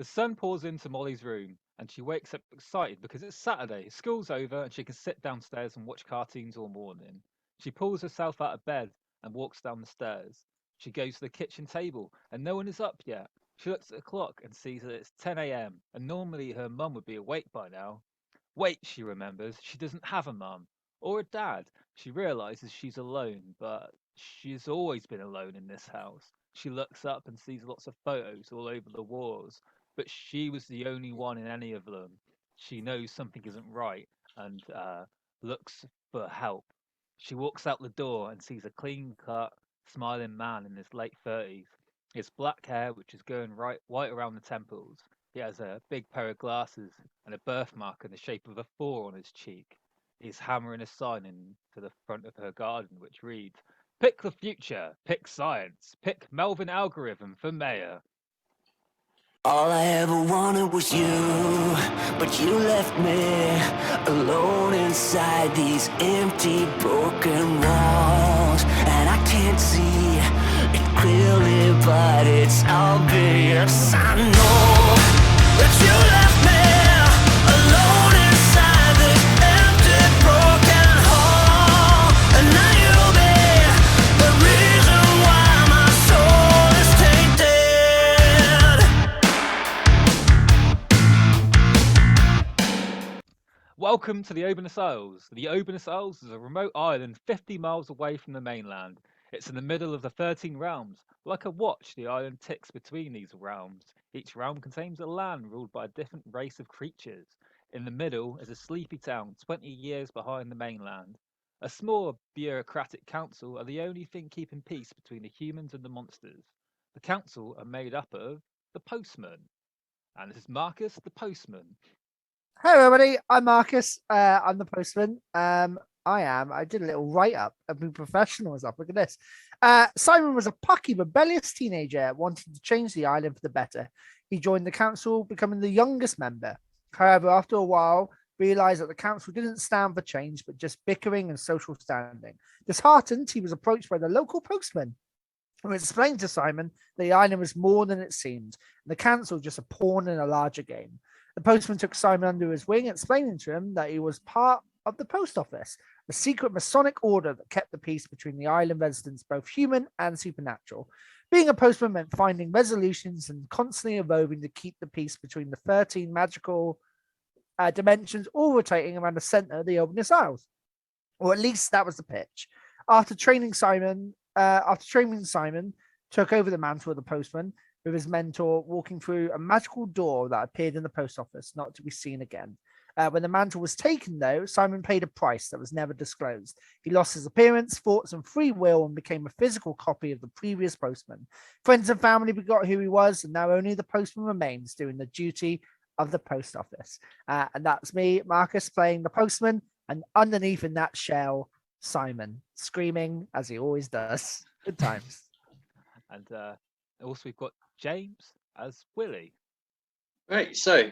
The sun pours into Molly's room, and she wakes up excited because it's Saturday, school's over, and she can sit downstairs and watch cartoons all morning. She pulls herself out of bed and walks down the stairs. She goes to the kitchen table, and no one is up yet. She looks at the clock and sees that it's 10 a.m., and normally her mum would be awake by now. Wait, she remembers, she doesn't have a mum or a dad. She realizes she's alone, but she's always been alone in this house. She looks up and sees lots of photos all over the walls, but she was the only one in any of them. She knows something isn't right and looks for help. She walks out the door and sees a clean cut, smiling man in his late 30s. His black hair, which is going right white around the temples. He has a big pair of glasses and a birthmark in the shape of a four on his cheek. He's hammering a sign into the front of her garden, which reads, "Pick the future, pick science, pick Melvin algorithm for mayor." All I ever wanted was you, but you left me alone inside these empty, broken walls. And I can't see it clearly, but it's obvious. I know that you left me alone inside this empty, broken hall. And now you'll be the reason why my soul is tainted. Welcome to the Obeinous Isles. The Obeinous Isles is a remote island 50 miles away from the mainland. It's in the middle of the 13 realms. Like a watch, the island ticks between these realms. Each realm contains a land ruled by a different race of creatures. In the middle is a sleepy town 20 years behind the mainland. A small bureaucratic council are the only thing keeping peace between the humans and the monsters. The council are made up of the postman. And this is Marcus, the postman. Hey everybody, I'm Marcus. I'm the postman. I did a little write up. I've been professionals up. Look at this. Simon was a pucky, rebellious teenager wanting to change the island for the better. He joined the council, becoming the youngest member. However, after a while, realized that the council didn't stand for change, but just bickering and social standing. Disheartened, he was approached by the local postman, who explained to Simon that the island was more than it seemed, and the council just a pawn in a larger game. The postman took Simon under his wing, explaining to him that he was part of the post office, a secret Masonic order that kept the peace between the island residents, both human and supernatural. Being a postman meant finding resolutions and constantly evolving to keep the peace between the 13 magical dimensions, all rotating around the center of the Obeinous Isles. Or at least that was the pitch. After training Simon took over the mantle of the postman, with his mentor walking through a magical door that appeared in the post office, not to be seen again. When the mantle was taken, though, Simon paid a price that was never disclosed. He lost his appearance, thoughts, and free will and became a physical copy of the previous postman. Friends and family forgot who he was, and now only the postman remains doing the duty of the post office. And that's me, Marcus, playing the postman, and underneath in that shell, Simon, screaming as he always does. Good times. And also we've got James as Willie. Right, so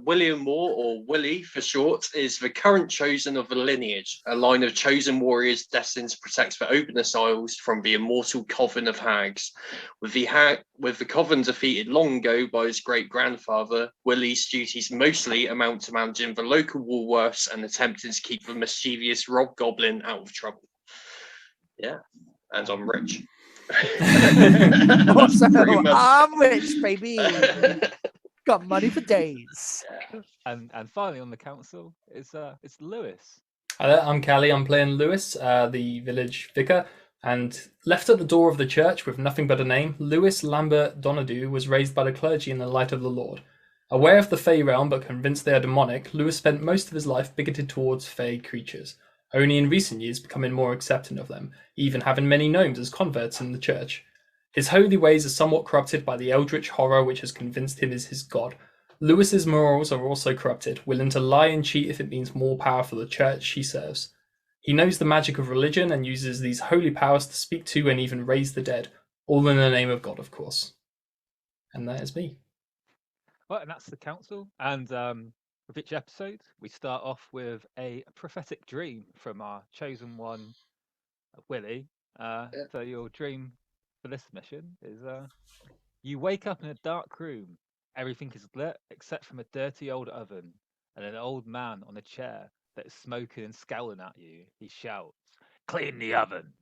William Moore, or Willie for short, is the current chosen of the lineage, a line of chosen warriors destined to protect the Obeinous Isles from the immortal coven of hags. With the coven defeated long ago by his great-grandfather, Willie's duties mostly amount to managing the local Woolworths and attempting to keep the mischievous Rob Goblin out of trouble. Yeah, and I'm rich. Also, I'm rich, baby. Got money for days. And finally on the council is it's Lewis. Hi there, I'm Callie. I'm playing Lewis, the village vicar. And left at the door of the church with nothing but a name, Lewis Lambert Donadue was raised by the clergy in the light of the Lord. Aware of the Fey realm but convinced they are demonic, Lewis spent most of his life bigoted towards Fey creatures, only in recent years becoming more accepting of them, even having many gnomes as converts in the church. His holy ways are somewhat corrupted by the eldritch horror which has convinced him is his god. Lewis's morals are also corrupted, willing to lie and cheat if it means more power for the church he serves. He knows the magic of religion and uses these holy powers to speak to and even raise the dead, all in the name of God, of course. And that is me. Well, and that's the council. And with each episode, we start off with a prophetic dream from our chosen one, Willie. So your dream for this mission is you wake up in a dark room. Everything is lit except from a dirty old oven and an old man on a chair that is smoking and scowling at you. He shouts, "Clean the oven!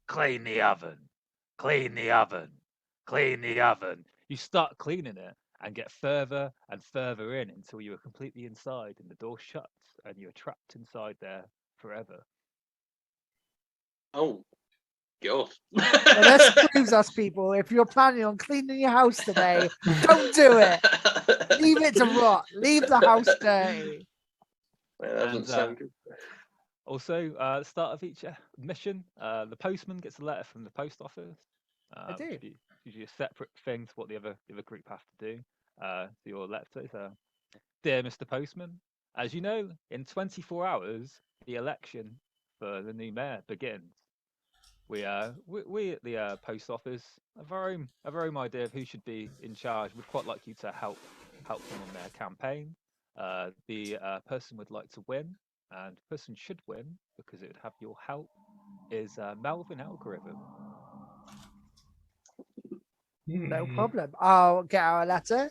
Clean the oven! Clean the oven! Clean the oven!" You start cleaning it and get further and further in until you are completely inside and the door shuts and you're trapped inside there forever. Oh, God. Well, this proves us, people. If you're planning on cleaning your house today, don't do it. Leave it to rot. Leave the house dirty. That doesn't sound good. Also, at the start of each mission, the postman gets a letter from the post office. I do. Which is usually a separate thing to what the other group have to do. So your letter is, "Dear Mr. Postman, as you know, in 24 hours, the election for the new mayor begins. We at the post office have our own idea of who should be in charge. We'd quite like you to help them on their campaign. The person would like to win, and the person should win because it would have your help. Is Melvin Algorithm." No problem. I'll get our letter.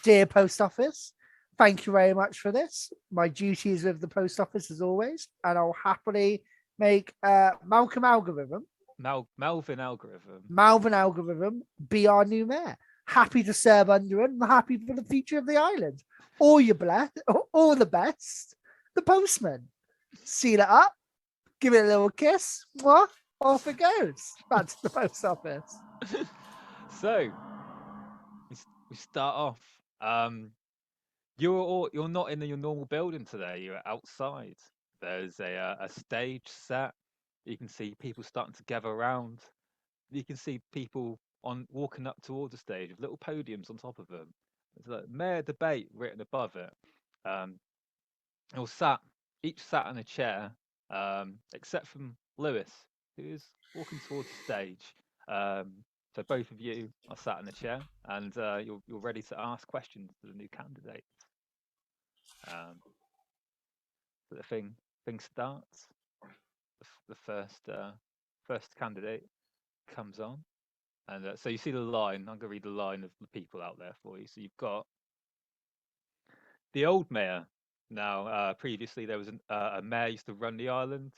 Dear Post Office, thank you very much for this. My duty is with the Post Office as always, and I'll happily make Malcolm Algorithm, Melvin Algorithm. Malvin Algorithm be our new mayor. Happy to serve under him. Happy for the future of the island. All the best. The postman. Seal it up. Give it a little kiss. Mwah, off it goes. Back to the post office. So we start off. You're not in your normal building today. You're outside. There's a stage set. You can see people starting to gather around. You can see people walking up towards the stage with little podiums on top of them. There's a mayor debate written above it. Each sat in a chair, except from Lewis, who is walking towards the stage. So both of you are sat in a chair, and you're ready to ask questions to the new candidates. So the thing starts. The first candidate comes on, and so you see the line. I'm going to read the line of the people out there for you. So you've got the old mayor. Now, previously there was a mayor used to run the island.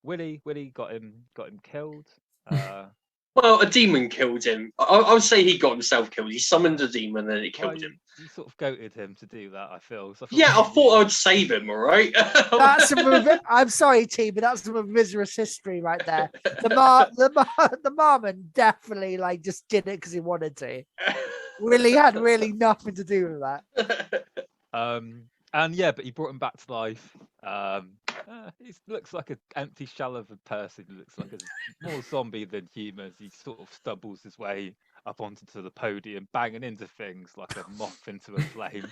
Willie got him killed. Well, a demon killed him. I would say he got himself killed. He summoned a demon and it killed him. You sort of goated him to do that, I feel. So I thought I'd save him, all right? I'm sorry, T, but that's some revisionist history right there. The Marmon definitely just did it because he wanted to. Willie had really nothing to do with that. But he brought him back to life. He looks like an empty shell of a person. He looks like a more zombie than human. He sort of stumbles his way up onto the podium, banging into things like a moth into a flame.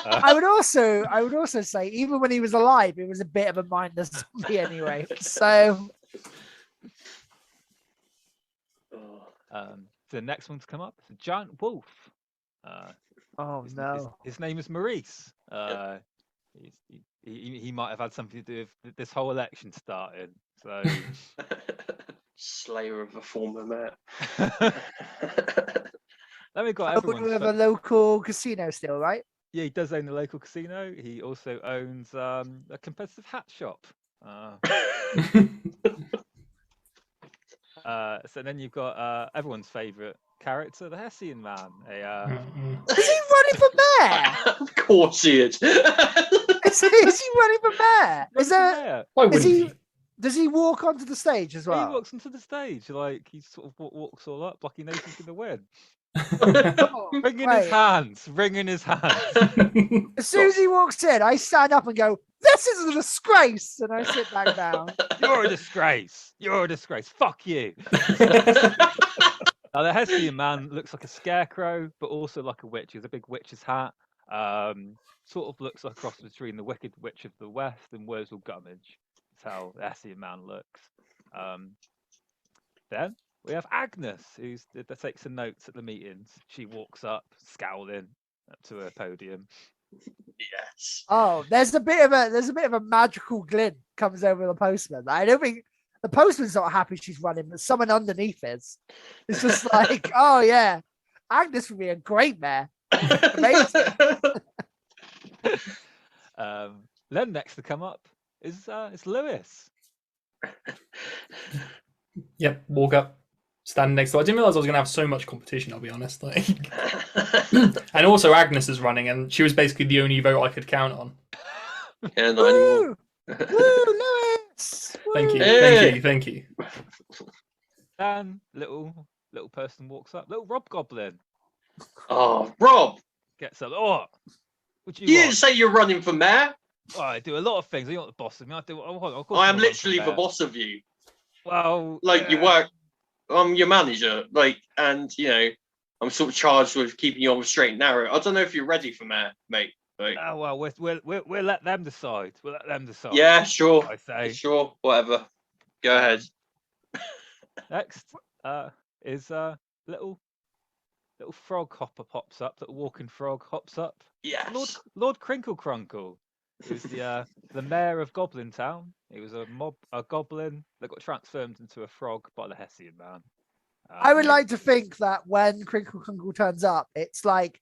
I would also say, even when he was alive, he was a bit of a mindless zombie anyway. So, the next one to come up is a giant wolf. His name is Maurice. He might have had something to do with this whole election starting. So, slayer of a former mayor. Then we've got everyone. We have a local casino still, right? Yeah, he does own the local casino. He also owns a competitive hat shop. So then you've got everyone's favourite character, the Hessian man. Is he running for mayor? Of course he is. Is he running for mayor? Why wouldn't he? Does he walk onto the stage as well? He walks onto the stage, like he sort of walks all up, like he knows he's going to win. Wringing his hands. As soon as he walks in, I stand up and go, "This is a disgrace," and I sit back down. You're a disgrace. Fuck you. Now, the Hessian man looks like a scarecrow, but also like a witch. He has a big witch's hat. Sort of looks like a cross between the Wicked Witch of the West and Wurzel Gummidge. That's how the Hessian man looks. Then we have Agnes, that takes some notes at the meetings. She walks up, scowling, up to her podium. Yes. Oh, there's a bit of a magical glint comes over the postman. I don't think the postman's not happy she's running, but someone underneath is. It's just like, oh yeah, Agnes would be a great mayor. Amazing. Then next to come up is it's Lewis. Yep, walk up, stand next to her. I didn't realise I was going to have so much competition, I'll be honest. Like, and also Agnes is running, and she was basically the only vote I could count on. Yeah, not anymore. Woo, Lewis! Thank you, Hey. thank you. And little person walks up. Little Rob Goblin Oh, Rob, gets up. Oh, what you do you didn't want? say you're running for mayor. Oh, I do a lot of things. You're not the boss of me. Of course I am I'm literally the there. boss of you. Well, Like, you work, I'm your manager, like, and, you know, I'm sort of charged with keeping you on the straight and narrow. I don't know if you're ready for mayor, mate. Like, Oh, well, we'll let them decide. We'll let them decide. yeah, sure. I say. Sure, whatever. Go ahead. Next is little frog hopper pops up. Little walking frog hops up. Yes. Lord Crinkle Crunkle is the mayor of Goblin Town. He was a goblin that got transformed into a frog by the Hessian man. I would like to think that when Crinkle Crunkle turns up, it's like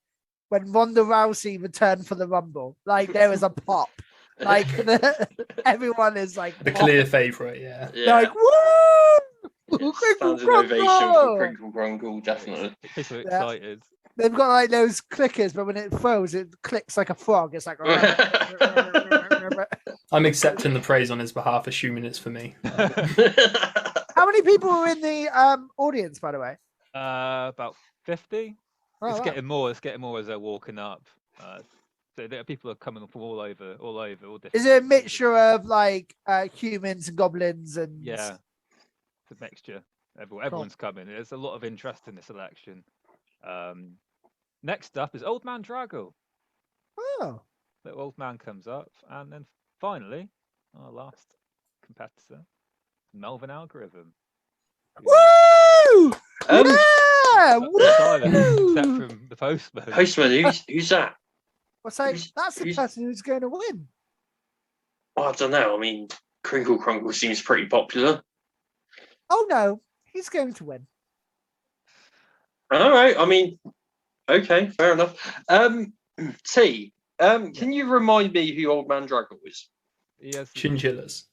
when Ronda Rousey returned for the Rumble. Like there is a pop. Like everyone is like The clear favourite, yeah. Yeah. like woo! Yeah, Crinkle standing ovation for Crunkle! Crinkle Crunkle, definitely. People are Yeah. excited. They've got like those clickers, but when it throws, it clicks like a frog. It's like I'm accepting the praise on his behalf, assuming it's for me. How many people were in the audience, by the way? About 50. Oh, It's wow. getting more. It's getting more as they're walking up. So people are coming from all over, all different. Is it a mixture of like humans and goblins and Yeah, it's a mixture. Everyone's coming. There's a lot of interest in this election. Next up is Old Man Draggle. Oh, The old man comes up, and then finally, our last competitor, Melvin Algorithm. woo! Um, Yeah, Silent, except woo! from the postman. Postman, who's that? Well, so who's- that's the who's- person who's going to win. Oh, I don't know. I mean, Crinkle Crunkle seems pretty popular. Oh no, he's going to win. All right. I mean, okay, fair enough. T, can you remind me who Old Man Draggle is? He has Chinchillas.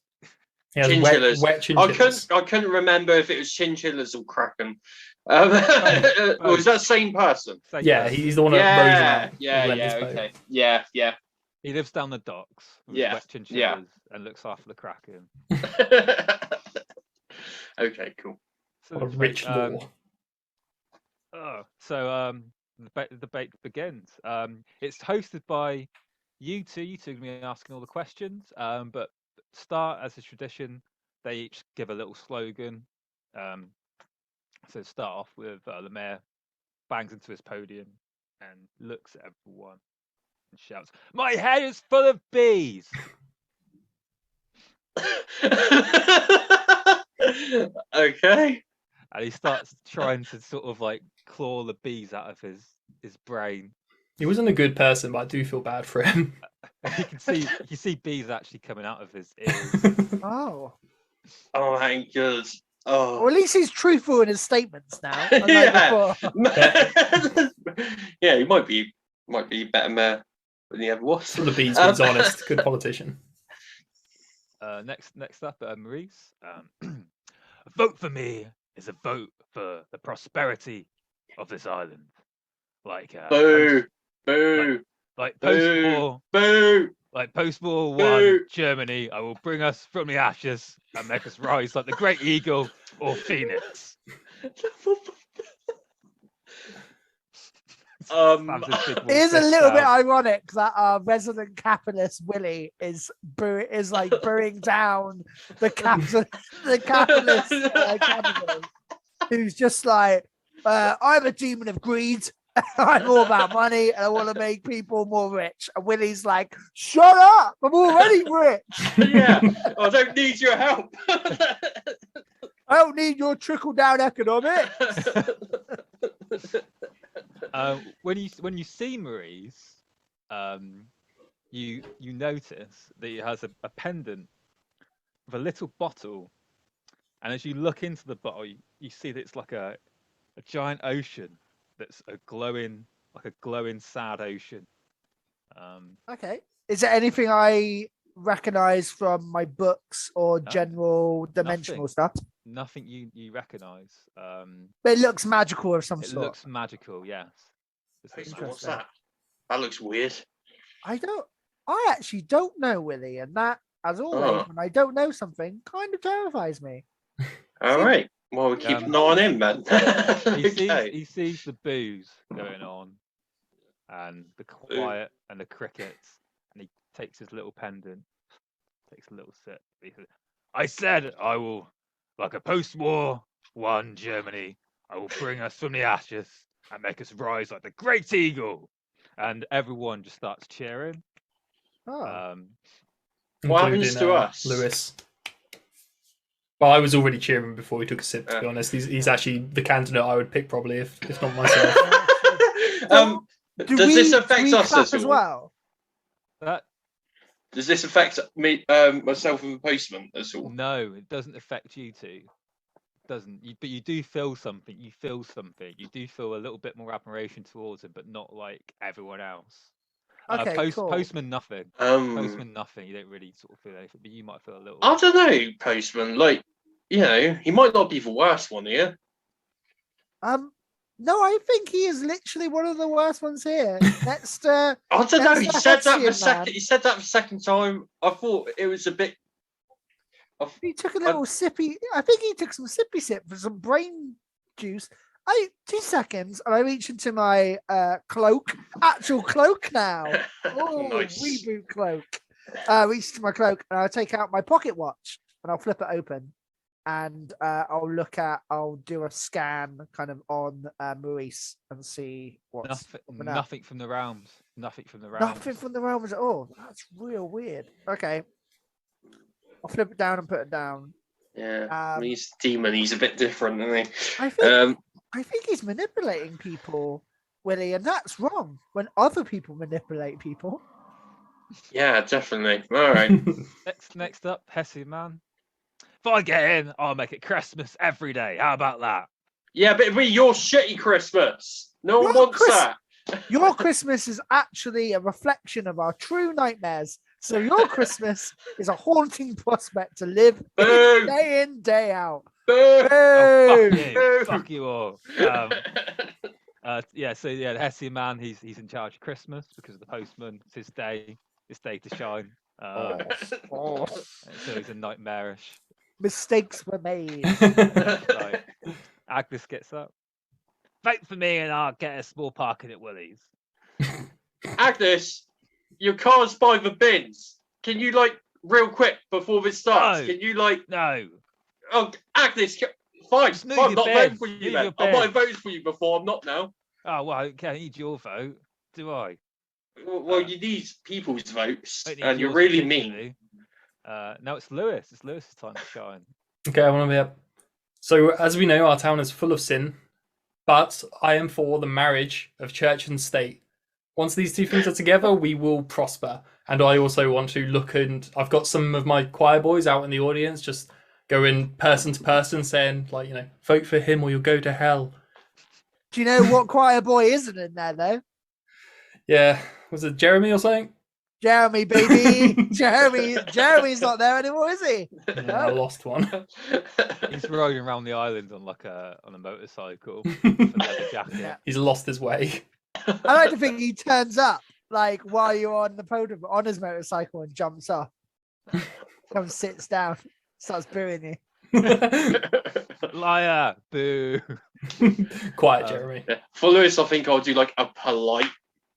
He has Chinchillas. wet chinchillas. I couldn't remember if it was Chinchillas or Kraken. Or was that same person? same Yeah, person. he's the one that rose him out. Yeah, with Lenny's boat. okay. Yeah. He lives down the docks with Yeah, wet chinchillas and looks after the Kraken. Okay, cool. So What a rich lore. The debate begins. It's hosted by you two. You two are going to be asking all the questions. But start as a tradition. They each give a little slogan. So start off with the mayor bangs into his podium and looks at everyone and shouts, "My head is full of bees!" Okay. And he starts trying to sort of like claw the bees out of his brain. He wasn't a good person, but I do feel bad for him. You see bees actually coming out of his ears. Oh, Oh, thank God. well, Oh. at least he's truthful in his statements now. unlike Yeah. before. Yeah, he might be a better mayor than he ever was. For the bees, but he's honest. Good politician. Next up, Maurice. A vote for me is a vote for the prosperity of this island. Like Boo! Boo! like Boo! post-war, Boo! like post-war Boo! one Germany. I will bring us from the ashes and make us rise like the great eagle or phoenix. Slams his big It is a fist little bit down. ironic that our resident capitalist Willie is like burying down the capitalist candidate, who's just like, I'm a demon of greed. I'm all about money, and I want to make people more rich. And Willie's like, shut up! I'm already rich. Yeah, I don't need your help. I don't need your trickle down economics. When you see Maurice, you notice that he has a pendant with a little bottle, and as you look into the bottle, you see that it's like a giant ocean that's a glowing like a glowing, sad ocean. Okay. Is there anything I recognize from my books or No, general dimensional nothing. stuff? Nothing you recognise. But it looks magical of some It sort. looks magical, yes. What's that? That looks weird. I actually don't know, Willie, and that, as always, when I don't know something, kind of terrifies me. All right. Well, we keep an eye on him, man. He sees the booze going on, and the quiet and the crickets, and he takes his little pendant, takes a little sip. He says, "I said I will, like a post-war one Germany, I will bring us from the ashes and make us rise like the great eagle." And everyone just starts cheering. Oh. What happens to us? Lewis. Well, I was already cheering before he took a sip, to be honest. He's actually the candidate I would pick, probably, if not myself. Does this affect us as well? Does this affect me, myself and the postman at all? No, it doesn't affect you two. It doesn't. But you do feel something. You feel something. You do feel a little bit more admiration towards him, but not like everyone else. Okay, cool. Postman, nothing. Postman, nothing. You don't really sort of feel anything, but you might feel a little. I don't know, postman. Like, you know, he might not be the worst one here. No, I think he is literally one of the worst ones here. Next, I don't know. He said that the second. He said that the second time. I thought it was a bit. He took a little sippy. I think he took some sippy sip for some brain juice. 2 seconds, and I reach into my cloak, actual cloak now. Oh, Nice. Reboot cloak. Reach into my cloak, and I'll take out my pocket watch, and I'll flip it open, and I'll do a scan kind of on Maurice and see what's nothing from the realms. Nothing from the realms. Nothing from the realms at all. That's real weird. Okay, I'll flip it down and put it down. Yeah, I mean, he's a demon. He's a bit different, isn't he? I think he's manipulating people, Willie, and that's wrong. When other people manipulate people. Yeah, definitely. All right. Next up, Hesse man. If I get in, I'll make it Christmas every day. How about that? Yeah, but it'll be your shitty Christmas. No one wants that. Your Christmas is actually a reflection of our true nightmares. So your Christmas is a haunting prospect to live day in, day out. Boo! Oh, fuck you all. The Hessian man, he's in charge of Christmas because of the postman. It's his day to shine. So he's a nightmarish. Mistakes were made. Right. Agnes gets up. Vote for me and I'll get a small parking at Willie's. Agnes, your car's by the bins. Can you, like, real quick before this starts? No. Can you, like... No. Oh, Agnes, fine. I'm not voting for you, man. I might have voted for you before. I'm not now. Oh, well, I can't need your vote, do I? Well, you need people's votes, and you're really mean. Now it's Lewis. It's Lewis's time to shine. Okay, I want to be up. So, as we know, our town is full of sin, but I am for the marriage of church and state. Once these two things are together, we will prosper. And I also want to look, and I've got some of my choir boys out in the audience, just going person to person saying, like, you know, vote for him or you'll go to hell. Do you know what choir boy isn't in there, though? Yeah. Was it Jeremy or something? Jeremy, baby. Jeremy's not there anymore, is he? Yeah, I lost one. He's riding around the island on a motorcycle with a leather jacket. Yeah. He's lost his way. I like to think he turns up like while you're on the podium on his motorcycle and jumps off. Comes, sits down, starts booing you. Liar, boo. Quiet, Jeremy. Yeah. For Lewis, I think I'll do like a polite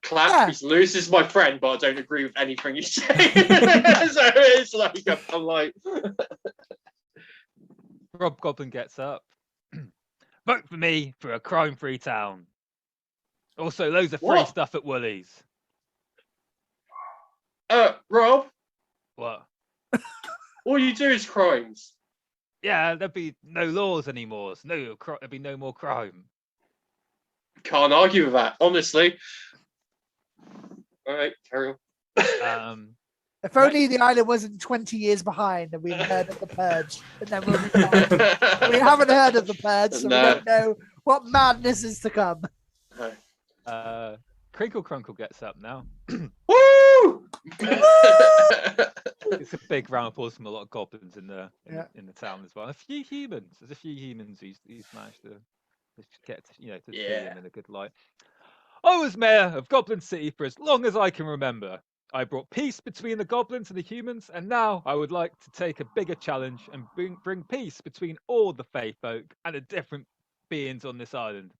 clap. Yeah. Because Lewis is my friend, but I don't agree with anything you say. So it's like a polite. Rob Goblin gets up. Vote for me for a crime-free town. Also, loads of free stuff at Woolies. Rob, What? all you do is crimes. Yeah, there'd be no laws anymore. So there'd be no more crime. Can't argue with that, honestly. All right, carry on. If only the island wasn't 20 years behind and we'd heard of the purge, and then we'll be fine. We haven't heard of the purge, so we don't know what madness is to come. Crinkle Crunkle gets up now. Woo! It's a big round of applause from a lot of goblins in the town as well. A few humans. There's a few humans who's managed to get to see him in a good light. I was mayor of Goblin City for as long as I can remember. I brought peace between the goblins and the humans, and now I would like to take a bigger challenge and bring peace between all the Fae folk and the different beings on this island.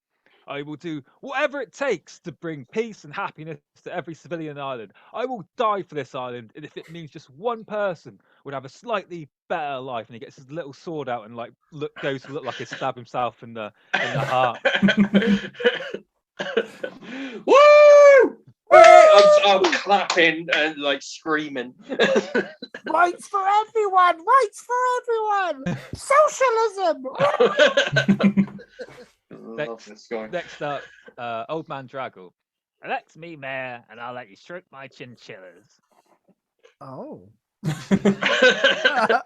I will do whatever it takes to bring peace and happiness to every civilian island. I will die for this island, and if it means just one person would have a slightly better life, and he gets his little sword out and goes to look like he stabbed himself in the heart. Woo! I'm clapping and screaming. Rights for everyone! Rights for everyone! Socialism! Next up, Old Man Draggle. Elect me mayor, and I'll let you stroke my chinchillas. Oh.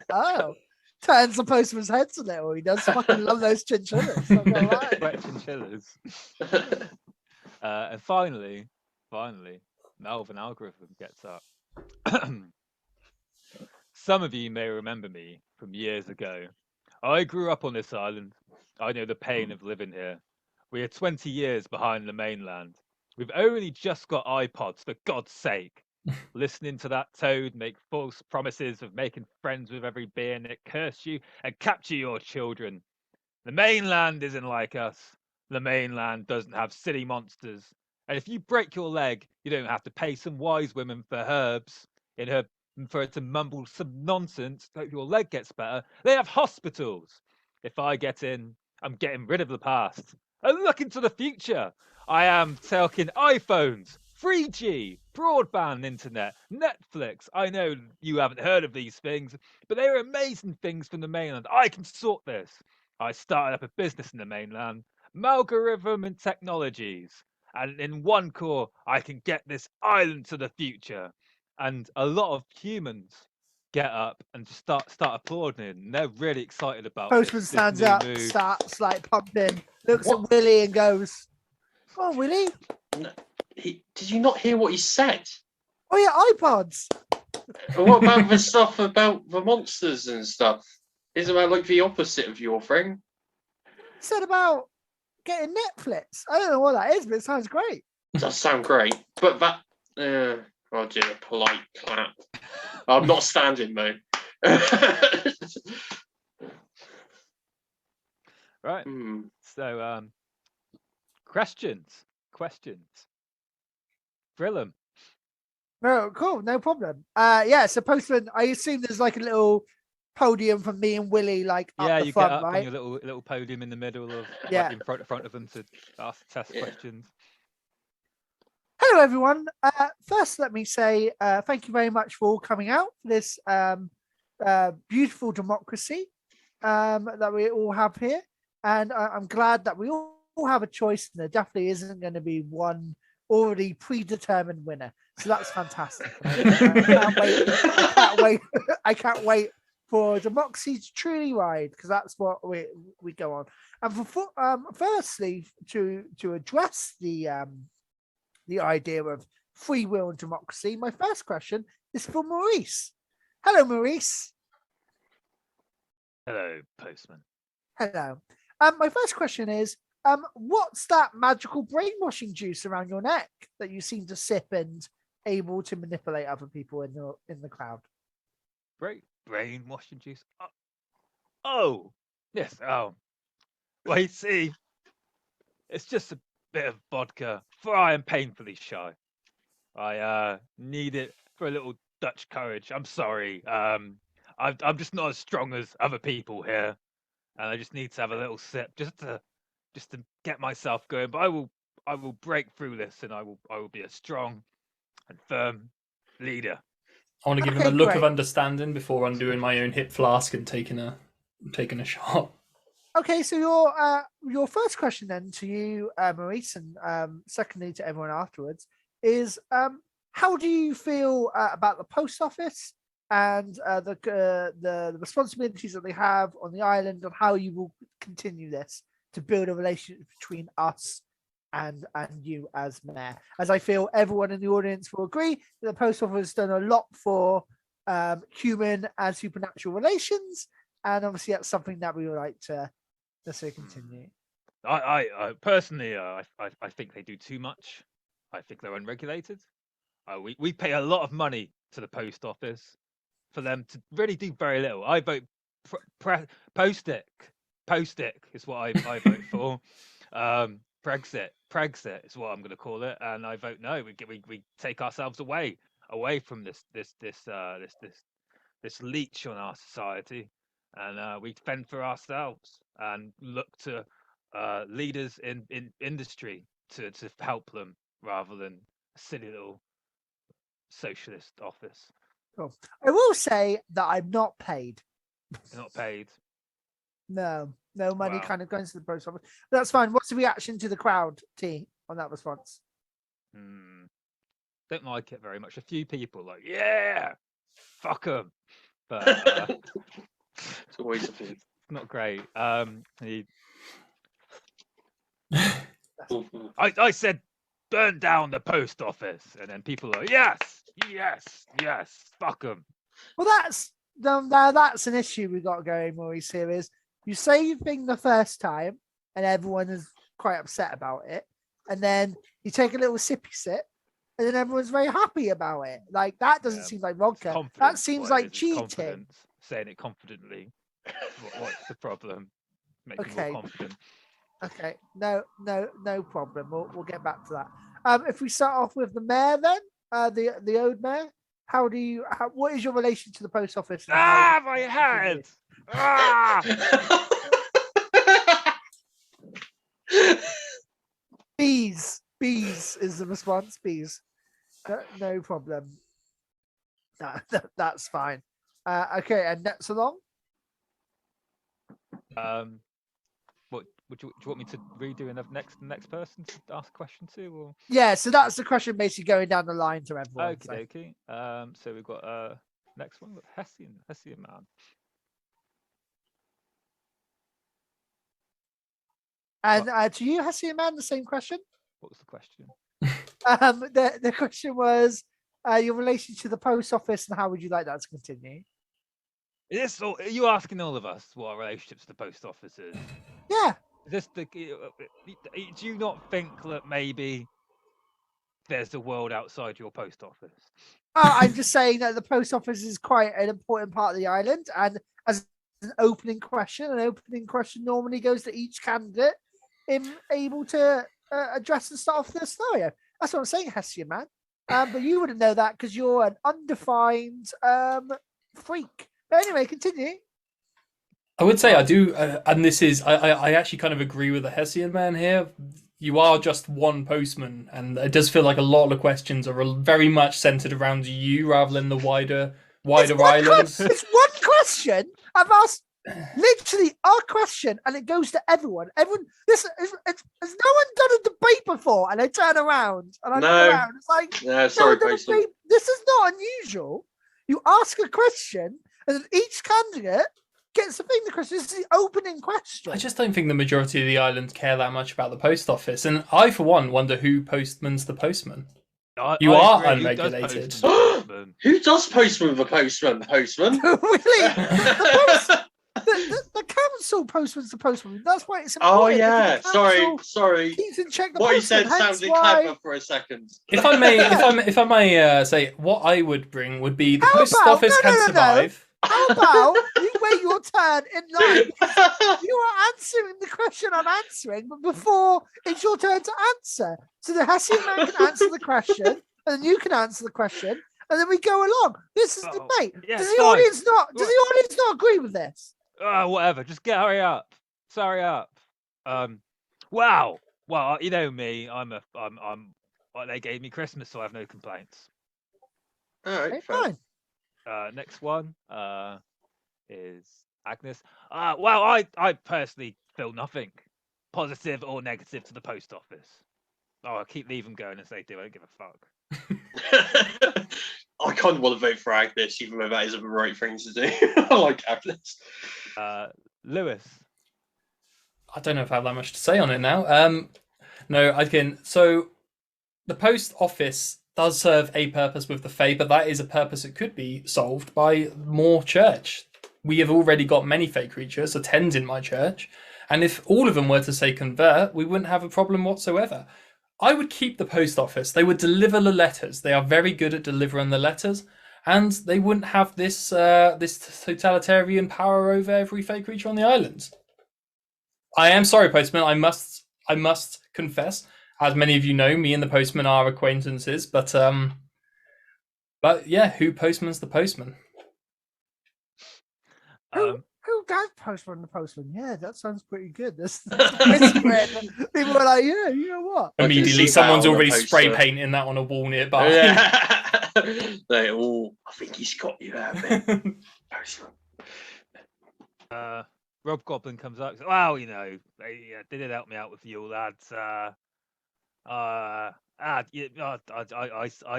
Oh. Turns the postman's head a little. He does fucking love those chinchillas. Not gonna lie. Wet chinchillas. And finally, Melvin Algorithm gets up. Some of you may remember me from years ago. I grew up on this island. I know the pain of living here. We are 20 years behind the mainland. We've only just got iPods, for God's sake. Listening to that toad make false promises of making friends with every being that curse you and capture your children. The mainland isn't like us. The mainland doesn't have city monsters. And if you break your leg, you don't have to pay some wise woman for herbs for her to mumble some nonsense so your leg gets better. They have hospitals. If I get in, I'm getting rid of the past. And look into the future. I am talking iPhones, 3G, broadband internet, Netflix. I know you haven't heard of these things, but they are amazing things from the mainland. I can sort this. I started up a business in the mainland, Malgorithm and Technologies. And in one core, I can get this island to the future. And a lot of humans get up and just start applauding. And they're really excited about Postman stands up, starts pumping, looks at Willie and goes, "Oh, Willie, did you not hear what he said? Oh yeah, iPods. What about the stuff about the monsters and stuff? Isn't that the opposite of your thing? He said about getting Netflix. I don't know what that is, but it sounds great. It does sound great, but that I'll do a polite clap. I'm not standing though. Right. So, questions. Drill them. No, cool, no problem. Yeah, so Postman, I assume there's a little podium for me and Willie, up the front, get up right? on your little podium in the middle of, in front of them to ask test questions. Hello, everyone. First, let me say thank you very much for all coming out for this beautiful democracy that we all have here. And I'm glad that we all have a choice, and there definitely isn't going to be one already predetermined winner. So that's fantastic. I can't wait for democracy to truly ride, because that's what we go on. And firstly, to address the idea of free will and democracy, my first question is for Maurice. Hello, Maurice. Hello, Postman. Hello. My first question is, what's that magical brainwashing juice around your neck that you seem to sip and able to manipulate other people in the crowd? Brainwashing juice? Oh, yes. Oh, well, you see, it's just a bit of vodka, for I am painfully shy. I need it for a little Dutch courage. I'm sorry. I'm just not as strong as other people here, and I just need to have a little sip just to get myself going. But I will break through this, and I will be a strong and firm leader. I want to give him a look of understanding before undoing my own hip flask and taking a shot. Okay, so your first question then to you, Maurice, and secondly to everyone afterwards, is how do you feel about the post office and the responsibilities that they have on the island, and how you will continue this to build a relationship between us and you as mayor, as I feel everyone in the audience will agree that the post office has done a lot for human and supernatural relations, and obviously that's something that we would like to say continue. I personally, I think they do too much. I think they're unregulated. We pay a lot of money to the post office for them to really do very little. I vote post-it is what I vote for. Brexit is what I'm going to call it, and I vote no. We take ourselves away from this leech on our society, and we fend for ourselves and look to leaders in industry to help them rather than a silly little socialist office. Cool. I will say that I'm not paid. You're not paid. No money Wow. kind of going to the post office. That's fine. What's the reaction to the crowd, T, on that response? Don't like it very much. A few people like, yeah, fuck them, but It's always a few. not great. I said burn down the post office, and then people are yes, fuck them. Well, that's an issue we got going, Maurice. Here is you say your thing the first time, and everyone is quite upset about it, and then you take a little sippy sip, and then everyone's very happy about it. Like that doesn't seem like vodka. That seems like cheating. Saying it confidently. What's the problem? Make me Okay. more confident. Okay, no problem. We'll get back to that. If we start off with the mayor, then the old mayor, what is your relation to the post office? My head! Ah! Bees is the response. Bees, no problem. That's fine. Okay, and next along. Do you want me to redo the next person to ask a question to? Or? Yeah, so that's the question basically going down the line to everyone. Okay. So we've got next one, Hessian man. And to you, Hessian man, the same question. What was the question? The question was your relation to the post office and how would you like that to continue? Are you asking all of us what our relationship to the post office is? Yeah. Do you not think that maybe there's a world outside your post office? I'm just saying that the post office is quite an important part of the island, and as an opening question normally goes to each candidate able to address and start off their scenario. That's what I'm saying, Hessian man. But you wouldn't know that because you're an undefined freak. But anyway, continue. I would say I do, and this is I actually kind of agree with the Hessian man here. You are just one postman, and it does feel like a lot of the questions are very much centered around you rather than the wider islands. It's one question. I've asked literally a question, and it goes to everyone. Everyone, has no one done a debate before? And I turn around and I look around. It's like, no, sorry, postman. This is not unusual. You ask a question, and then each candidate gets the thing. The question this is the opening question. I just don't think the majority of the island care that much about the post office, and I, for one, wonder who postmans the postman. You are unregulated. Who does postman the postman? Really? The council postman's the postman. That's why it's important. Oh yeah, sorry. Keeps in check the what postman. You said sounded clever for a second. If I may say, what I would bring would be the post office can survive. How about you wait your turn in line? You are answering the question I'm answering, but before it's your turn to answer. So the Hessian man can answer the question, and then you can answer the question, and then we go along. This is debate. Yeah, does the audience not agree with this? Whatever. Just hurry up. Sorry up. Wow. Well, you know me. I'm. They gave me Christmas, so I have no complaints. All right, okay, fine. Next one is Agnes. Well, I personally feel nothing positive or negative to the post office. I'll keep leaving going as they do. I don't give a fuck. I kind of want to vote for Agnes, even though that isn't the right thing to do. I like Agnes. Lewis. I don't know if I have that much to say on it now. No, I can. So the post office does serve a purpose with the Fae, but that is a purpose that could be solved by more church. We have already got many Fae creatures, attend in my church, and if all of them were to say convert, we wouldn't have a problem whatsoever. I would keep the post office. They would deliver the letters. They are very good at delivering the letters, and they wouldn't have this this totalitarian power over every Fae creature on the islands. I am sorry, Postman. I must confess, as many of you know, me and the Postman are acquaintances. But yeah, who Postman's the Postman? Who does Postman the Postman? Yeah, that sounds pretty good. That's pretty great. People are like, yeah, you know what? Immediately, someone's already spray painting that on a wall nearby. Yeah. I think he's got you there, man. Postman. Rob Goblin comes up. Says, well, you know, they did help me out with you lads. I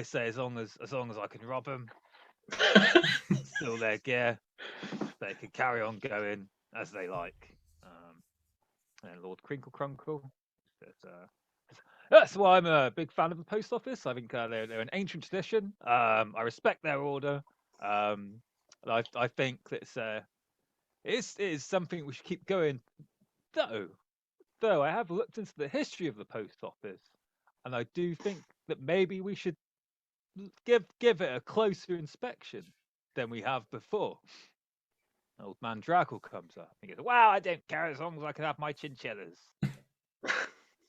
say as long as I can rob them, steal their gear, they can carry on going as they like. And Lord Crinkle Crunkle says, that's why I'm a big fan of the post office. I think they're an ancient tradition. I respect their order. I think that it is something we should keep going. Though I have looked into the history of the post office, and I do think that maybe we should give it a closer inspection than we have before. Old man Drackle comes up and goes, "Wow, I don't care as long as I can have my chinchillas."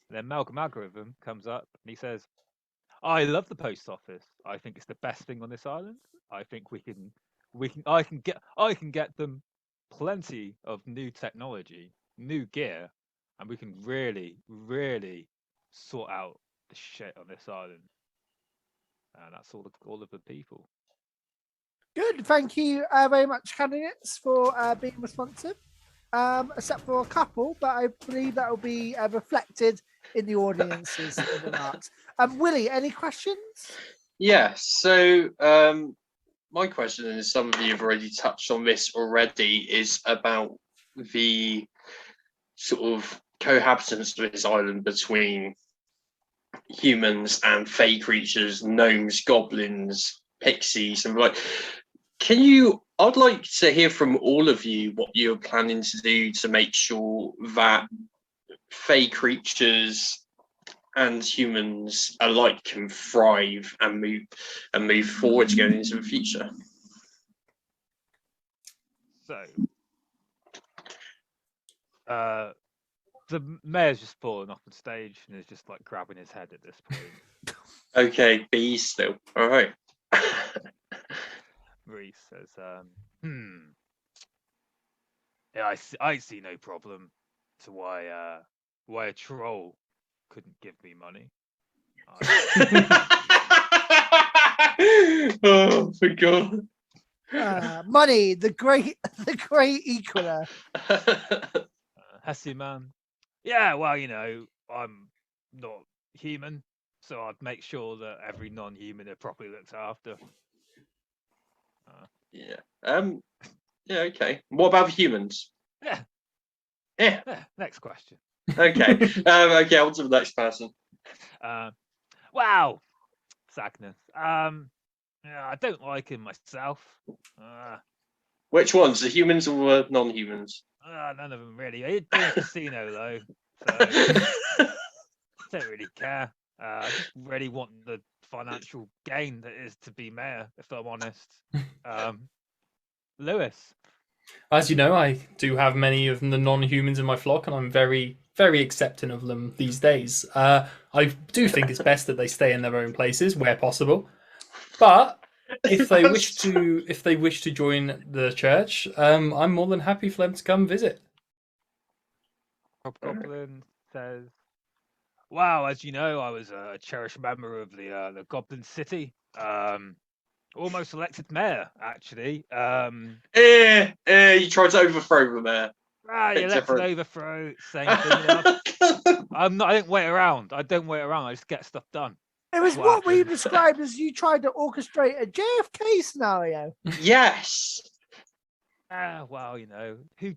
Then Malcolm Agravan comes up and he says, "I love the post office. I think it's the best thing on this island. I think I can get them plenty of new technology, new gear, and we can really, really sort out the shit on this island." And that's all of the people. Good. Thank you very much, candidates, for being responsive. Except for a couple, but I believe that will be reflected in the audience's remarks. Willie, any questions? Yes. So my question, and some of you have already touched on this already, is about the sort of cohabitance of this island between humans and fey creatures, gnomes, goblins, pixies, and like. I'd like to hear from all of you what you're planning to do to make sure that fey creatures and humans alike can thrive and move forward going into the future. So, the mayor's just fallen off the stage and is just like grabbing his head at this point. Okay, bees still. All right. Reese says, yeah, I see no problem to why a troll couldn't give me money. Oh, for God. Money, the great equaler. Hesse man. Yeah, well, you know, I'm not human, so I'd make sure that every non-human are properly looked after. Yeah. Yeah. Okay. What about the humans? Yeah. Next question. Okay. Okay. On to the next person. Wow. Sadness. Yeah, I don't like him myself. Which ones? The humans or the non-humans? None of them really. I did do a casino though, so don't really care. I just really want the financial gain that is to be mayor, if I'm honest. Lewis. As you know, I do have many of the non-humans in my flock, and I'm very, very accepting of them these days. I do think it's best that they stay in their own places where possible. But if they wish to join the church, I'm more than happy for them to come visit. Rob Goblin says, "Wow, as you know, I was a cherished member of the Goblin City. Almost elected mayor, actually. You tried to overthrow the mayor. You elected overthrow, same thing. I don't wait around. I just get stuff done. It was what we described as you tried to orchestrate a JFK scenario. Yes. Well, you know, who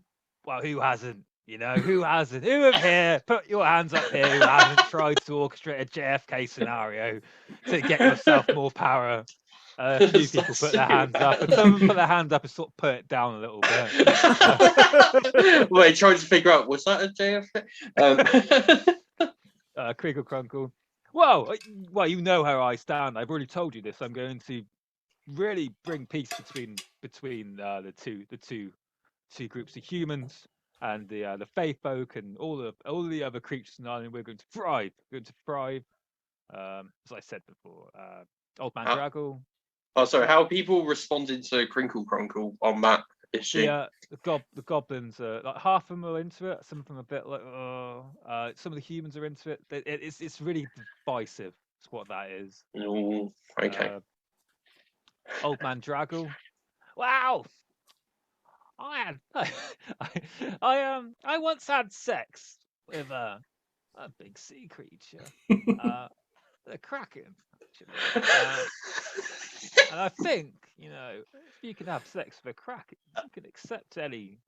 hasn't? You know, who hasn't? Who of here? Put your hands up here. Who hasn't tried to orchestrate a JFK scenario to get yourself more power? A few people put their hands up, and some of them put their hand up and sort of put it down a little bit. Wait, trying to figure out, was that a JFK? Kriegel Crunkle. Well, you know how I stand. I've already told you this. I'm going to really bring peace between the two groups, the humans and the fae folk and all the other creatures in the island. We're going to thrive. We're going to thrive. As I said before, Old Man Draggle. Oh, sorry. How are people responding to Crinkle Crunkle on that issue? The goblins, like half of them are into it. Some of them are a bit like, some of the humans are into it. It's really divisive. It's what that is. Oh, okay. Old Man Draggle. Wow. I once had sex with a big sea creature, the kraken. And I think, you know, if you can have sex with a kraken, you can accept any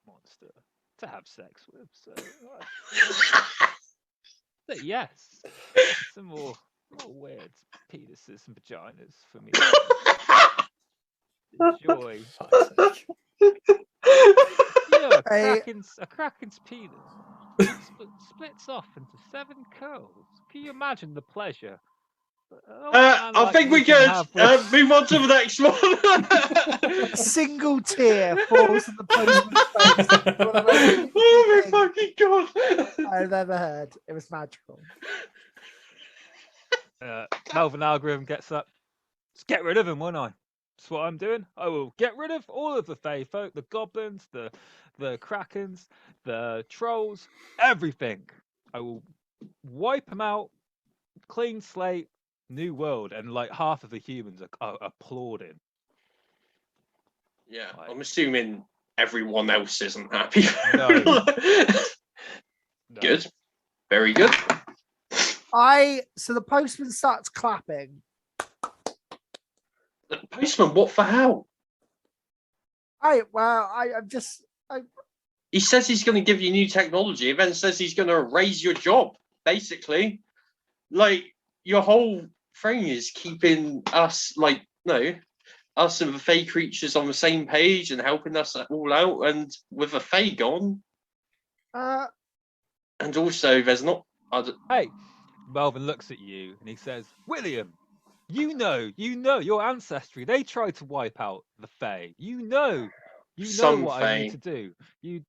monster to have sex with. So, but yes, some more weird penises and vaginas for me to enjoy. You know, a kraken's penis splits off into 7 curls. Can you imagine the pleasure? I think we could move on to the next one. A single tear falls on the postman's face. Oh my fucking god! I've ever heard. It was magical. Melvin Algorithm gets up. Let's get rid of him, won't I? That's what I'm doing. I will get rid of all of the fae folk, the goblins, the krakens, the trolls, everything. I will wipe them out, clean slate, new world, and like half of the humans are applauding. Yeah, I'm assuming everyone else isn't happy. No. No. Good, very good. So the postman starts clapping. The postman, what for how? He says he's going to give you new technology, and then says he's going to raise your job, basically. Like, your whole thing is keeping us, us and the Fae creatures on the same page and helping us all out, and with the Fae gone. And also, there's not... Hey, Melvin looks at you, and he says, William, you know, your ancestry, they tried to wipe out the Fae. You know what I need to do. You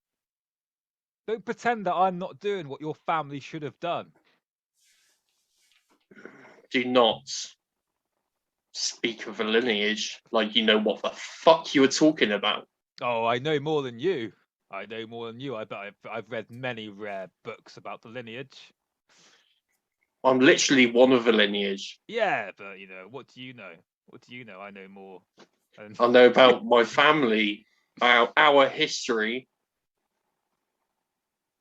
don't pretend that I'm not doing what your family should have done. Do not speak of a lineage like you know what the fuck you were talking about. Oh, I know more than you. I bet I've read many rare books about the lineage. I'm literally one of the lineage. Yeah, but you know, what do you know? What do you know? I know more. I know about my family, about our history.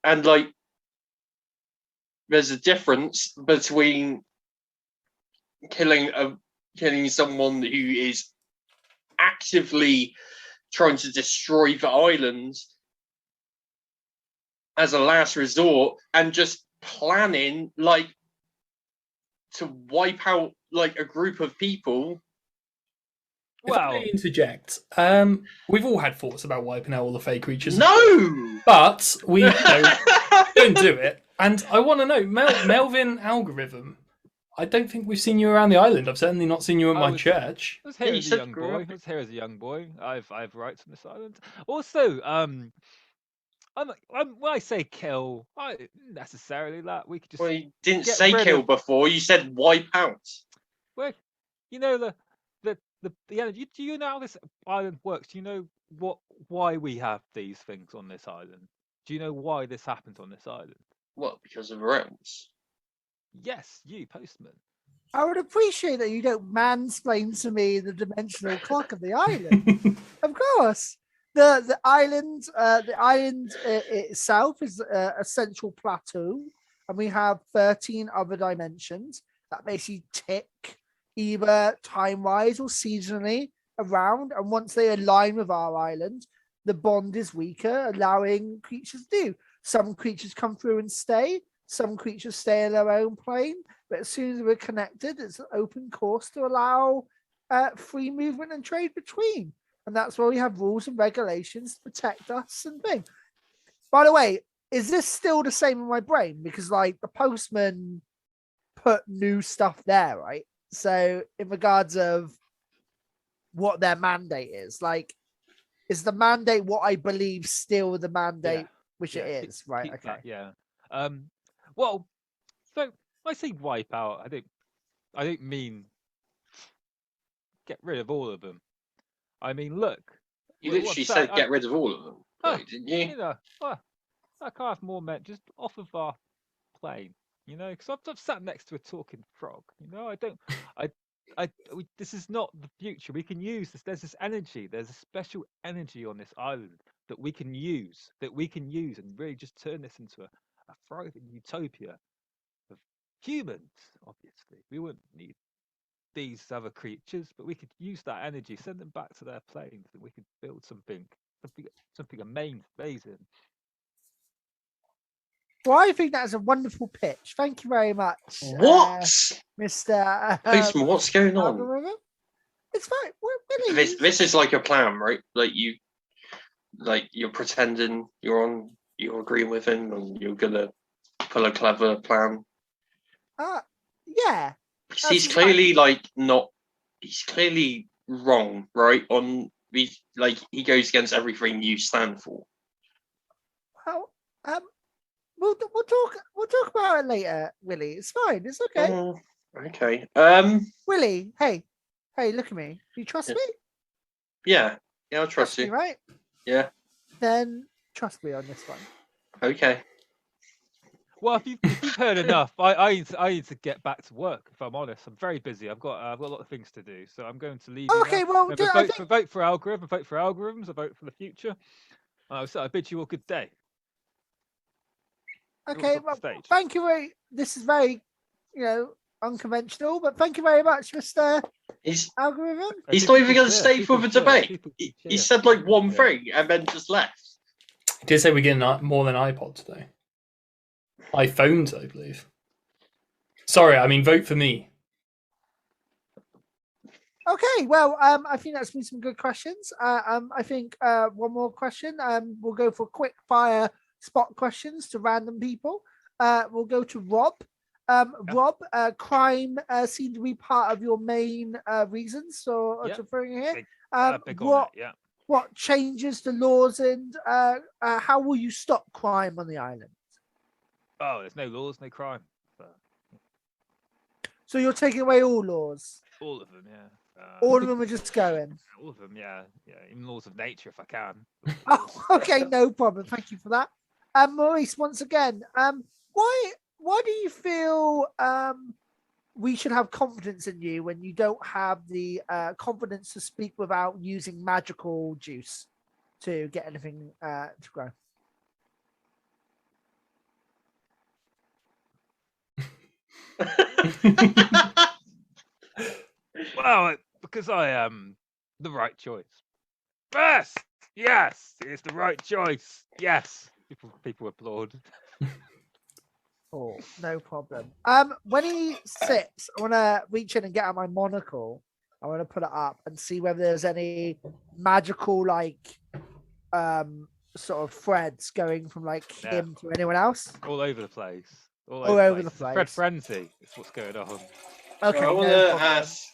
And there's a difference between killing someone who is actively trying to destroy the island as a last resort and just planning to wipe out a group of people. If I may interject, we've all had thoughts about wiping out all the fake creatures. No! But we don't do it. And I want to know, Melvin Algorithm, I don't think we've seen you around the island. I've certainly not seen you at my church. I was here as a young boy. I have rights on this island. Also, when I say kill, I didn't necessarily that. We could just. Well, you didn't say kill before. You said wipe out. Well, you know do you know how this island works? Do you know why we have these things on this island? Do you know why this happens on this island? What? Because of realms? Yes, you postman. I would appreciate that you don't mansplain to me the dimensional clock of the island. Of course. The island itself is a central plateau, and we have 13 other dimensions that basically tick either time-wise or seasonally around, and once they align with our island, the bond is weaker, allowing creatures to do. Some creatures come through and stay. Some creatures stay in their own plane. But as soon as we're connected, it's an open course to allow free movement and trade between. And that's where we have rules and regulations to protect us and things. By the way, is this still the same in my brain? Because like the postman put new stuff there, right? So in regards of what their mandate is, like, is the mandate what I believe still the mandate, which it is, right? Keep Okay. that, yeah. Well, so I say wipe out. I don't mean get rid of all of them. I mean, look. You what- literally what's that? said get rid of all of them, Huh, didn't you? You know, I can't have more meant just off of our plane. You know, because I've sat next to a talking frog. You know, this is not the future. We can use this. There's this energy. There's a special energy on this island that we can use. And really just turn this into a thriving utopia of humans. Obviously, we wouldn't need these other creatures, but we could use that energy, send them back to their planes, and we could build something amazing. Well, I think that's a wonderful pitch. Thank you very much, What? Mr. Postman, what's going on? Algorithm. It's fine. We're really This is like a plan, right? You're pretending you're agreeing with him, and you're gonna pull a clever plan. Yeah. Because he's clearly he's clearly wrong, right? He goes against everything you stand for. Well, we'll talk about it later, Willie. It's fine. It's okay. Okay. Willie, hey, look at me. Do you trust me? Yeah, I'll trust you. Me, right? Yeah. Then trust me on this one. Okay. Well, if you've heard enough, I need to get back to work. If I'm honest, I'm very busy. I've got a lot of things to do, so I'm going to leave. Okay, well, vote for algorithm. Vote for algorithms. I vote for the future. So I bid you all good day. Okay, well, thank you. This is very, unconventional, but thank you very much, Mr. Algorithm. He's not even going to stay for the debate. He said one thing and then just left. He did say we're getting more than iPods though. iPhones, I believe. Sorry, I mean vote for me. Okay, well, I think that's been some good questions. I think one more question. We'll go for quick fire spot questions to random people. We'll go to Rob. Rob, crime seemed to be part of your main reasons for referring here. What changes to laws and how will you stop crime on the island? Oh, there's no laws, no crime. So you're taking away all laws? All of them, yeah. All of them are just going? All of them, yeah. Even laws of nature, if I can. Oh, okay, no problem. Thank you for that. Maurice, once again, why do you feel we should have confidence in you when you don't have the confidence to speak without using magical juice to get anything to grow? Well, because I am the right choice. Yes, it's the right choice. Yes, people applaud. Oh, no problem. When he sits, I want to reach in and get out my monocle. I want to put it up and see whether there's any magical, sort of threads going from him to anyone else. All over the place. All over the place. Fred frenzy is what's going on. Okay. I want to ask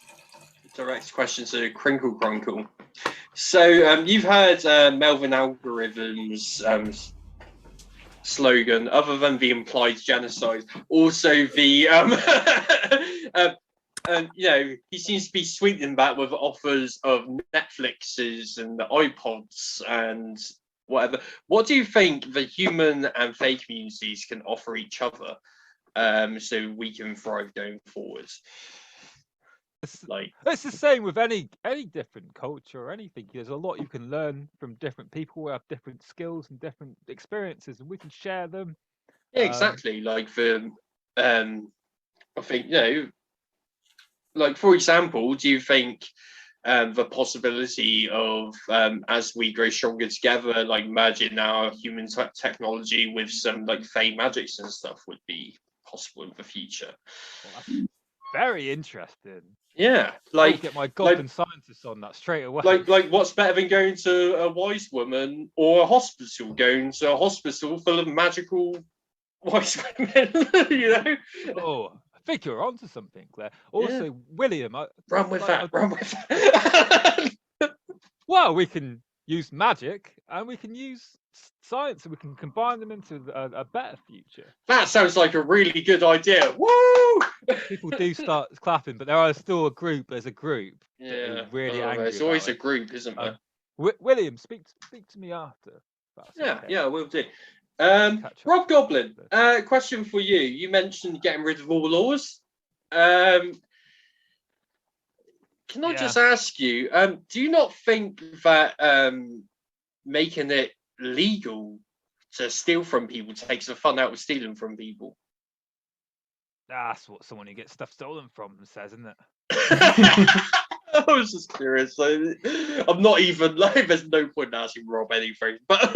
direct question to Crinkle Crunkle. So you've heard Melvin Algorithm's slogan, other than the implied genocide, also the he seems to be sweetening that with offers of Netflixes and the iPods and whatever. What do you think the human and fae communities can offer each other so we can thrive going forward? It's the same with any different culture or anything. There's a lot you can learn from different people who have different skills and different experiences, and we can share them. Yeah, exactly. I think for example, do you think the possibility of, as we grow stronger together, like merging our human technology with some like fey magics and stuff would be possible in the future. Well, that's very interesting. Yeah, I'll like get my goblin scientists on that straight away. like what's better than going to a wise woman or a hospital? Going to a hospital full of magical wise women, you know? Oh, I think you're onto something, Claire. Also, William, Run with that. Run with that. Well, we can use magic and we can use science, and we can combine them into a better future. That sounds like a really good idea. Woo! People do start clapping, but there are still a group. There's a group. Yeah, really angry. there's always a group, isn't there? William, speak to me after. Yeah, we'll do. Rob Goblin, question for you. You mentioned getting rid of all laws. Can I just ask you, do you not think that making it legal to steal from people takes the fun out of stealing from people? That's what someone who gets stuff stolen from says, isn't it? I was just curious. I'm not even like. There's no point in asking Rob anything. But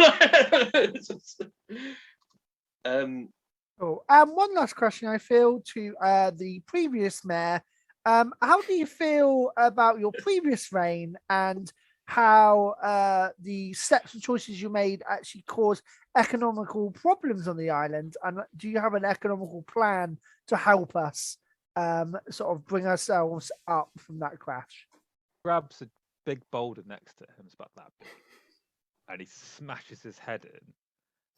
one last question, I feel, to the previous mayor. How do you feel about your previous reign and how the steps and choices you made actually caused economical problems on the island? And do you have an economical plan to help us sort of bring ourselves up from that crash? Grabs a big boulder next to him, it's about that big, and he smashes his head in,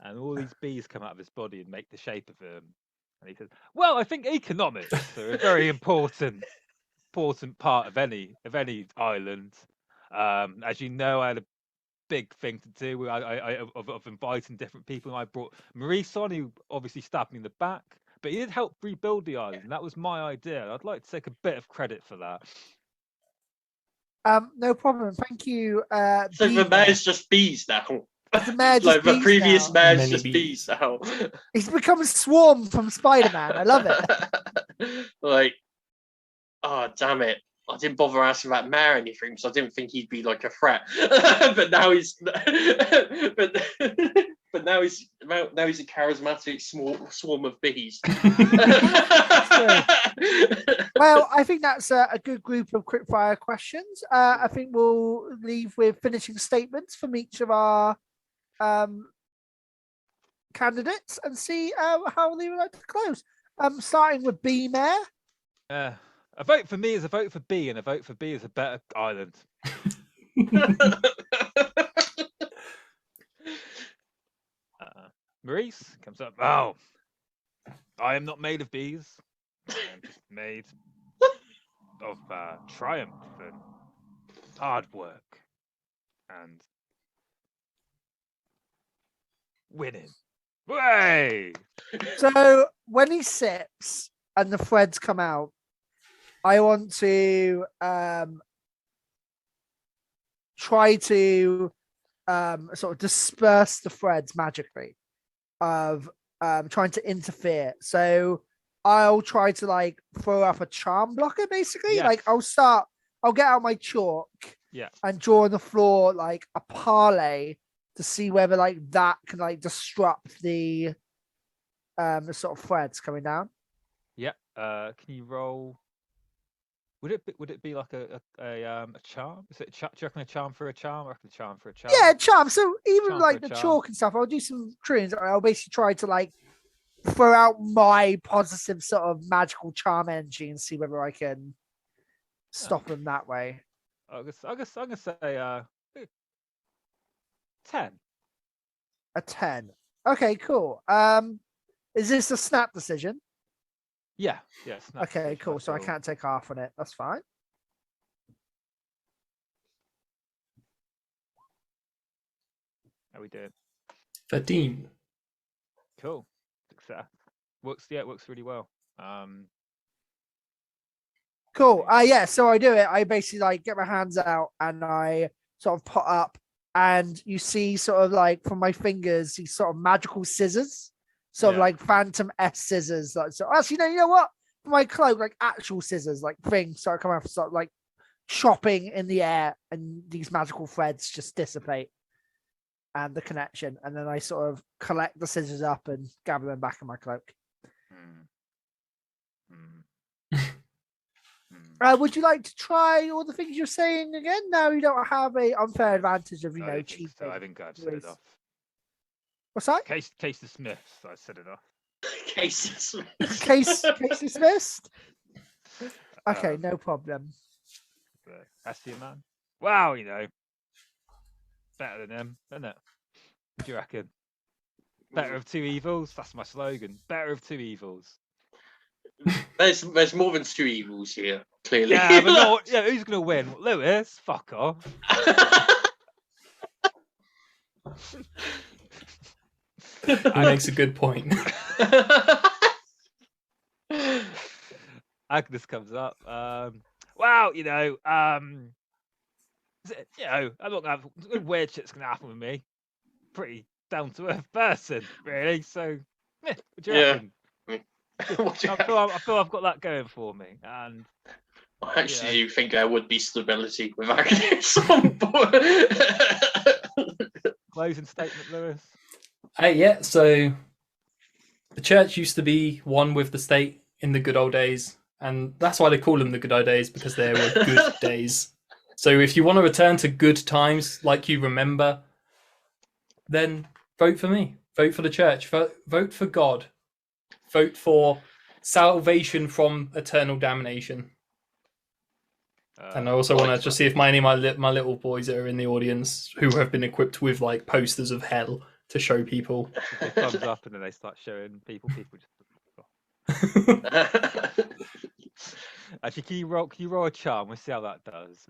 and all these bees come out of his body and make the shape of him. And he says, "Well, I think economics are a very important part of any island. As you know, I had a big thing to do. Of inviting different people. I brought Maurice on, who obviously stabbed me in the back, but he did help rebuild the island. And that was my idea. I'd like to take a bit of credit for that." No problem. Thank you. So the mayor's just bees now. The mayor just like the previous now. mayor's just bees now. He's become a swarm from Spider-Man. I love it. Like, oh damn it! I didn't bother asking about mayor anything because I didn't think he'd be like a threat. But now he's, but now he's a charismatic swarm of bees. Well, I think that's a good group of quickfire questions. I think we'll leave with finishing statements from each of our candidates and see how they would like to close. Starting with B Mayor. A vote for me is a vote for B, and a vote for B is a better island. Maurice comes up. Oh, I am not made of bees. I am just made of triumph and hard work and winning. Way! So when he sips and the threads come out, I want to try to sort of disperse the threads magically of trying to interfere. So I'll try to like throw up a charm blocker, basically. Yes. Like I'll get out my chalk and draw on the floor like a parlay to see whether like that can like disrupt the sort of threads coming down. Yeah. Can you roll? Would it be like a charm? Is it do you reckon a charm for a charm? I reckon a charm for a charm. Yeah, charm. So even Charm like for the a charm. chalk and stuff, I'll do some trims. I'll basically try to like throw out my positive sort of magical charm energy and see whether I can stop them that way. I guess I'm gonna say 10. A 10. Okay, cool. Is this a snap decision? Yeah. It's not Okay, cool. So I cool. can't take half on it. That's fine. How we doing? 13. Cool. Success. Works. Yeah, it works really well. Cool. Yeah, so I do it. I basically like get my hands out and I sort of pot up, and you see sort of like from my fingers these sort of magical scissors, sort of like Phantom S scissors. Like, so actually, no, you know what? For my cloak, like actual scissors, like things start coming off, start like chopping in the air, and these magical threads just dissipate and the connection. And then I sort of collect the scissors up and gather them back in my cloak. Would you like to try all the things you're saying again? Now you don't have a unfair advantage of, cheating. So. I think I've set it off. What's that? Case dismissed. I set it off. Case dismissed. Case dismissed. Okay, no problem. That's your man. Wow, better than him, isn't it? What do you reckon? Better of two evils. That's my slogan. Better of two evils. There's more than two evils here, clearly. Yeah, but no, who's gonna win? Lewis? Fuck off. He makes a good point. Agnes comes up. Wow, I'm not gonna have weird shit's gonna happen with me. Pretty down to earth person, really. So, what do you reckon? I feel I've got that going for me, and I actually do think there would be stability with Agnes on board. Closing statement, Lewis. Yeah. So the church used to be one with the state in the good old days, and that's why they call them the good old days, because they were good days. So if you want to return to good times like you remember, then vote for me. Vote for the church. Vote for God. Vote for salvation from eternal damnation. And I also want to just see if any of my little boys that are in the audience who have been equipped with like posters of hell to show people. They thumbs up and then they start showing people just. Actually, can you roll a charm? We'll see how that does.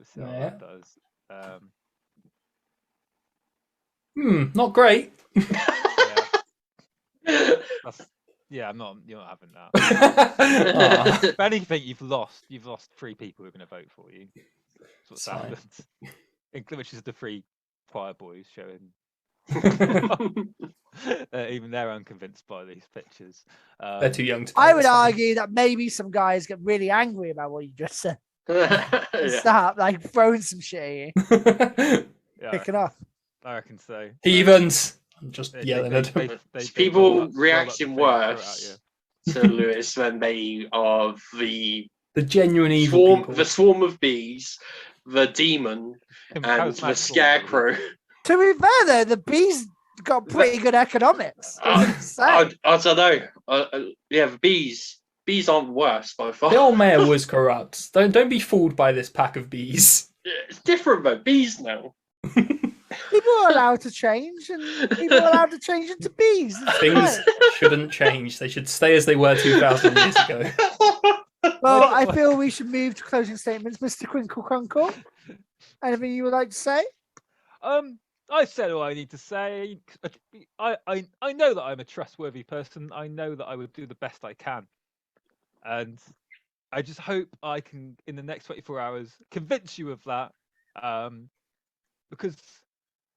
Not great. You're not having that. If anything, you've lost 3 people who are going to vote for you. That's what's happened. Which is the 3 choir boys showing. Even they're unconvinced by these pictures. They're too young to. I would argue that maybe some guys get really angry about what you just said. Start like throwing some shit at you. Picking up. I reckon so. Heathens. Just yelling at them. People reacting worse to Lewis when they are the genuine evil people. The swarm of bees, the demon, and the scarecrow. To be fair, though, the bees got pretty good economics. I don't know. The bees aren't worse by far. The old mayor was corrupt. Don't be fooled by this pack of bees. It's different though. Bees now. People are allowed to change, and people are allowed to change into bees. Things shouldn't change. They should stay as they were 2,000 years ago. Well, I feel we should move to closing statements. Mr. Crinkle Crunkle, anything you would like to say? I said all I need to say. I know that I'm a trustworthy person. I know that I would do the best I can. And I just hope I can, in the next 24 hours, convince you of that. Because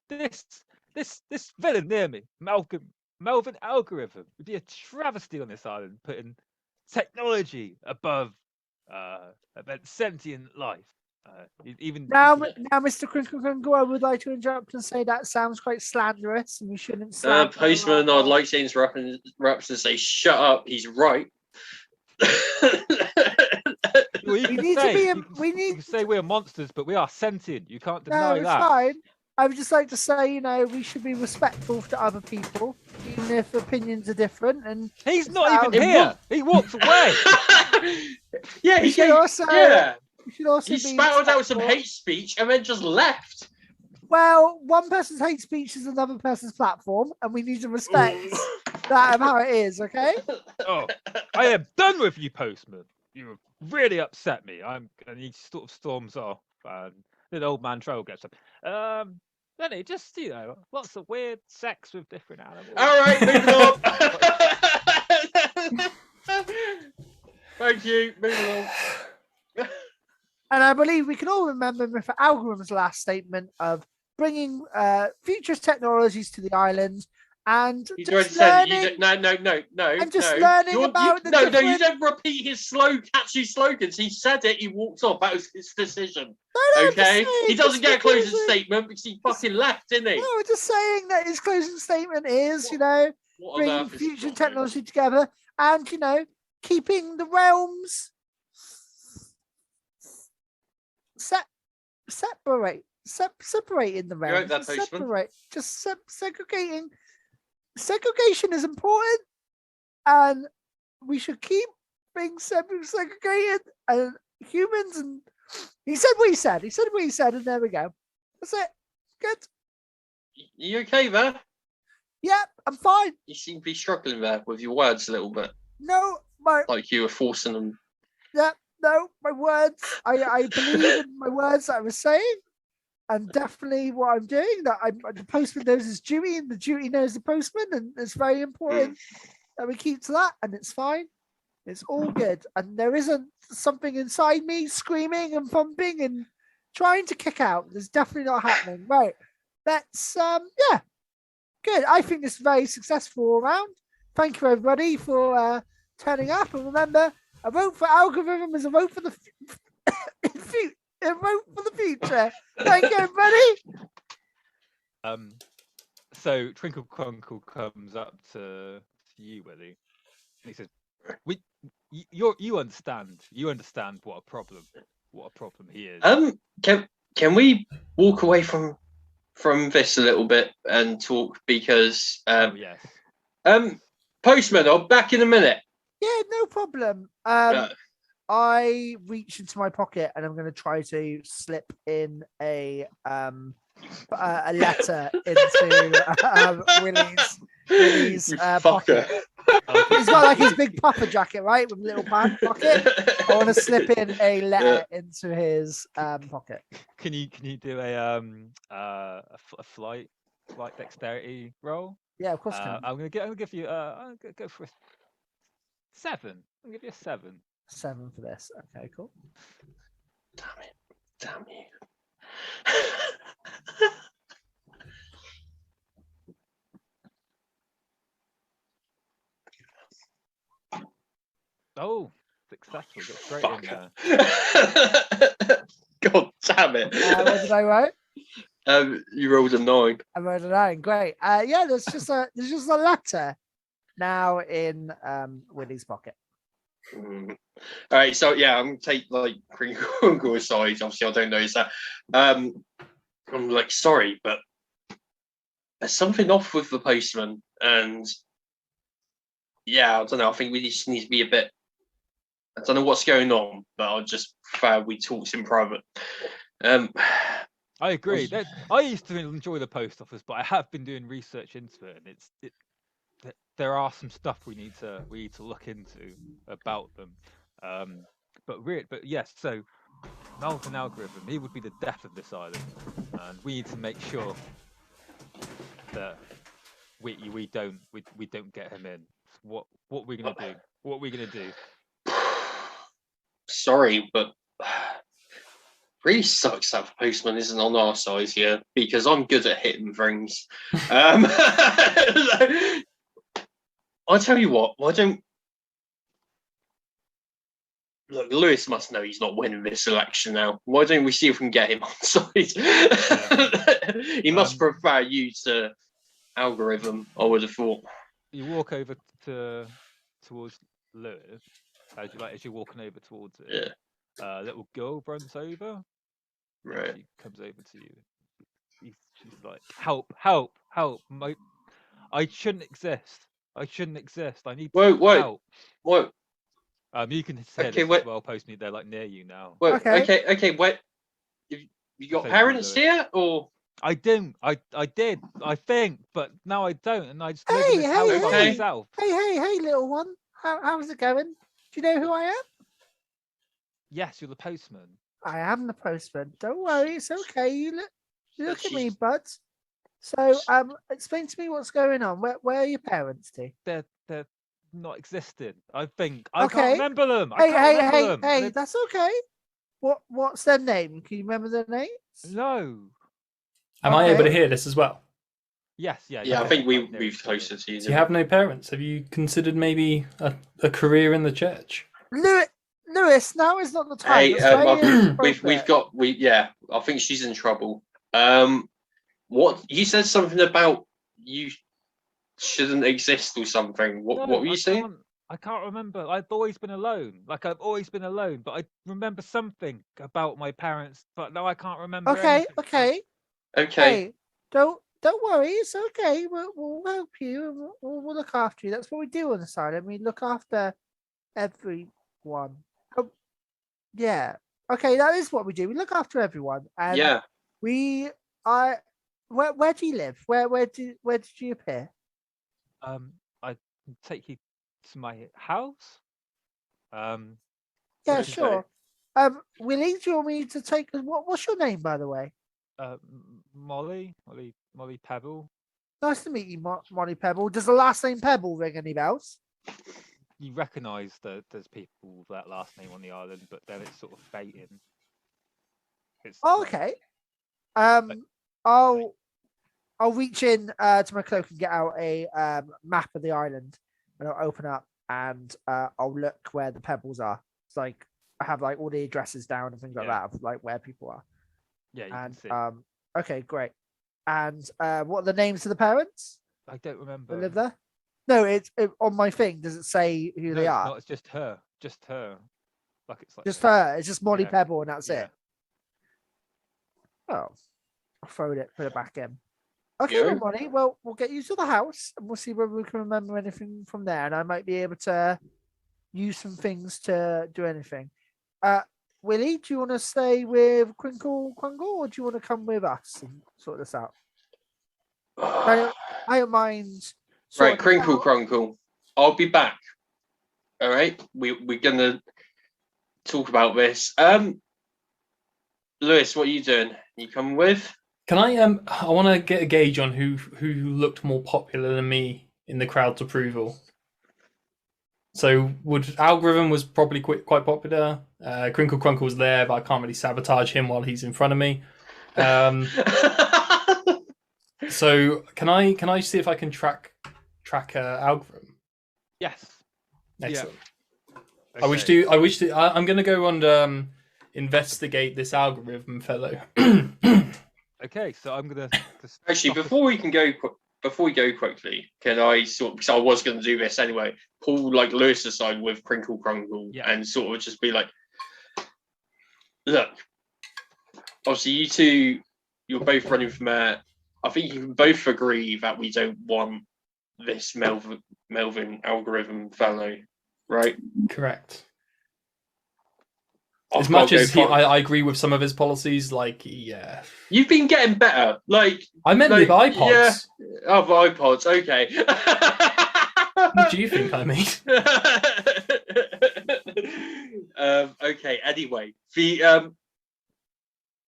this villain near me, Melvin Algorithm, would be a travesty on this island, putting technology above sentient life. Now, Mr. Crinkle Crinkle, I would like to interrupt and say that sounds quite slanderous, and you shouldn't say. Postman, I'd like to interrupt and say, "Shut up." He's right. Well, you can say we're monsters, but we are sentient. You can't deny that. Fine. I would just like to say, we should be respectful to other people, even if opinions are different. And he's not even here. He walked away. Yeah, he should also. Yeah. He spouted out some hate speech and then just left. Well, one person's hate speech is another person's platform, and we need to respect that of how it is, okay? Oh, I am done with you, Postman. You really upset me. And he sort of storms off, and then old man Troll gets up. Then it just, lots of weird sex with different animals. All right, moving on. Thank you. Moving on. And I believe we can all remember Mr. Algorithm's last statement of bringing futurist technologies to the island and He's already just said learning. it. No. And just learning about the No, different... you don't repeat his catchy slogans. He said it. He walked off. That was his decision. No, Okay, he doesn't get a closing because statement because he fucking left, didn't he? No, we're just saying that his closing statement is, you know, What on bringing earth is future wrong with technology together and, you know, keeping the realms separating the You realms. wrote that, postman? Segregating. Segregation is important, and we should keep being segregated. And humans, and he said what he said. He said what he said, and there we go. That's it. Good. You okay there? Yeah, I'm fine. You seem to be struggling there with your words a little bit, No, like you were forcing them. yeah, no, my words. I believe in my words that I was saying, and definitely what I'm doing. That the postman knows his duty, and the duty knows the postman, and it's very important that we keep to that. And it's fine. It's all good, and there isn't something inside me screaming and thumping and trying to kick out. There's definitely not happening. Right. Let's yeah. Good. I think this is very successful all around. Thank you, everybody, for turning up. And remember, a vote for algorithm is a vote for the future. Thank you, everybody. So Twinkle Crunkle comes up to you, Willie, and he says, you understand what a problem he is." Can we walk away from this a little bit and talk, because yes. Postman, I'll back in a minute. Yeah, no problem. I reach into my pocket and I'm going to try to slip in a letter into Willie's pocket. He's got like his big puffer jacket, right, with a little back pocket. I want to slip in a letter into his pocket. Can you do a flight dexterity roll? Yeah, of course. I'm gonna give you. I'm gonna go for a 7. I'll give you a 7. 7 for this. Okay, cool. Damn you. Oh, successful. Got straight in there. God damn it. What did I write? You rolled a 9. I wrote a 9. Great. Yeah, there's just a letter now in Willie's pocket. All right, so yeah, I'm gonna take like Crinkle aside. Obviously, I don't notice that. I'm like, sorry, but there's something off with the postman, and yeah, I don't know. I think we just need to be a bit. I don't know what's going on, but I'll just prefer we talk in private. I agree. I used to enjoy the post office, but I have been doing research into it, and there are some stuff we need to look into about them. But yes, so Melvin algorithm, he would be the death of this island, and we need to make sure that we don't get him in. What are we gonna do? What are we gonna do? Sorry, but really sucks that the postman isn't on our side here, because I'm good at hitting things. I'll tell you what, why don't... Look, Lewis must know he's not winning this election now. Why don't we see if we can get him on side? Yeah. He must prefer you to algorithm, I would have thought. You walk over towards Lewis, as you're walking over towards it. Yeah. Little girl runs over. Right. She comes over to you. She's like, help. I shouldn't exist. I need help. Whoa. You can say this as well, post me. They're like near you now. Wait, okay, wait. You got parents here, or? I don't. I did, I think, but now I don't, and I just live in this house by myself. Hey, little one. How's it going? Do you know who I am? Yes, you're the postman. I am the postman. Don't worry, it's okay. You look at me, bud. So, explain to me what's going on. Where are your parents, T? They're not existing. I think I can't remember them. Hey, that's okay. What's their name? Can you remember their names? No. Am I able to hear this as well? Yes, yeah. Yeah, I you're think quite we've nearest to closer it. to you. Do you have no parents? Have you considered maybe a career in the church? Lewis, now is not the time. Hey, That's very we've inappropriate. got yeah. I think she's in trouble. What you said something about you shouldn't exist or something. What No, were you saying? I can't remember. I've always been alone. Like I've always been alone, but I remember something about my parents, but now I can't remember Okay, anything. okay. Okay. Hey, don't worry. It's okay. We'll help you. And we'll look after you. That's what we do on the side. I mean, look after everyone. Oh, yeah. Okay, that is what we do. We look after everyone, and Yeah. I. Where do you live? Where did you appear? I can take you to my house. Yeah, Okay. sure. Willie, do you want me to take? What's your name, by the way? Molly Pebble. Nice to meet you, Molly Pebble. Does the last name Pebble ring any bells? You recognise that there's people with that last name on the island, but then it's sort of fading. It's Oh, like- okay. like- I'll reach in to my cloak and get out a map of the island, and I'll open up and I'll look where the pebbles are. It's like I have like all the addresses down and things like Yeah. that of like where people are. Yeah, you And can see. okay, great. And what are the names of the parents I don't that remember. live there? No, it's on my thing. Does it say who No, they it's are? not. It's just her. Just her. Like it's like Just a- her. It's just Molly Yeah. Pebble, and that's Yeah. it. Oh, I'll put it back in. Okay, Yeah. well, Molly. Well, we'll get you to the house, and we'll see whether we can remember anything from there. And I might be able to use some things to do anything. Willie, do you want to stay with Crinkle Crungle, or do you want to come with us and sort this out? I don't mind. Right, sorting it Crinkle out. Crunkle. I'll be back. All right. We're gonna talk about this. Lewis, what are you doing? You coming with? Can I want to get a gauge on who looked more popular than me in the crowd's approval. So Algorithm was probably quite popular. Crinkle Crunkle was there, but I can't really sabotage him while he's in front of me. So can I see if I can track Algorithm? Yes. Excellent. Okay. I wish to. I'm going to go and investigate this Algorithm fellow. Okay, so I'm gonna just Actually, stop before we go quickly, can I because I was going to do this anyway, pull like Lewis aside with Crinkle Crunkle and sort of just be like, look, obviously you two, you're both running for mayor. I think you can both agree that we don't want this Melvin Algorithm fellow, right? Correct. I've As much gotta as go I agree with some of his policies, like yeah. You've been getting better. Like I meant with iPods. Yeah. Oh, iPods. Okay. What do you think I mean? Okay. Anyway,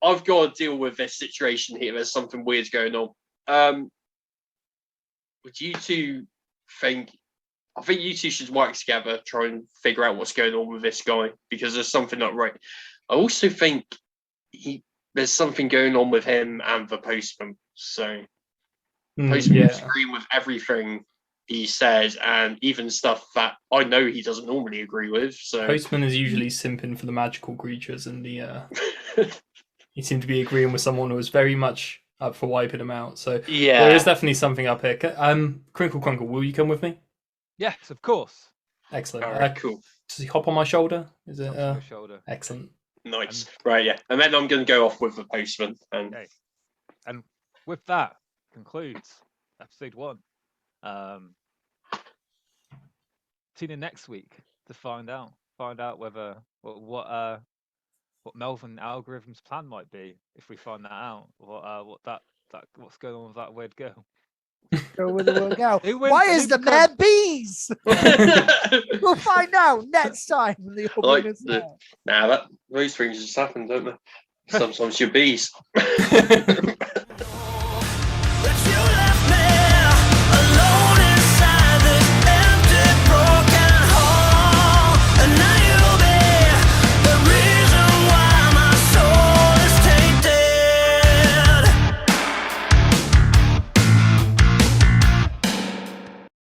I've got to deal with this situation here. There's something weird going on. Would you two think? I think you two should work together, try and figure out what's going on with this guy because there's something not right. I also think there's something going on with him and the postman. So postman's agreeing with everything he says and even stuff that I know he doesn't normally agree with. So Postman is usually simping for the magical creatures, and he seemed to be agreeing with someone who was very much up for wiping him out. So yeah, there is definitely something up here. Crinkle Crunkle, will you come with me? Yes, of course. Excellent. all right, cool. Does he hop on my shoulder? Is it? Jumps on your shoulder. Excellent. Nice. Right, yeah. And then I'm going to go off with the postman. And Okay. And with that concludes episode 1. Tune in next week to find out whether what Melvin Algorithm's plan might be if we find that out. What's going on with that weird girl. Go with the word go. Who wins- Why who is the becomes- man bees? We'll find out next time. On the like Obeinous the- Isles. those things just happen, don't they? Sometimes you're bees.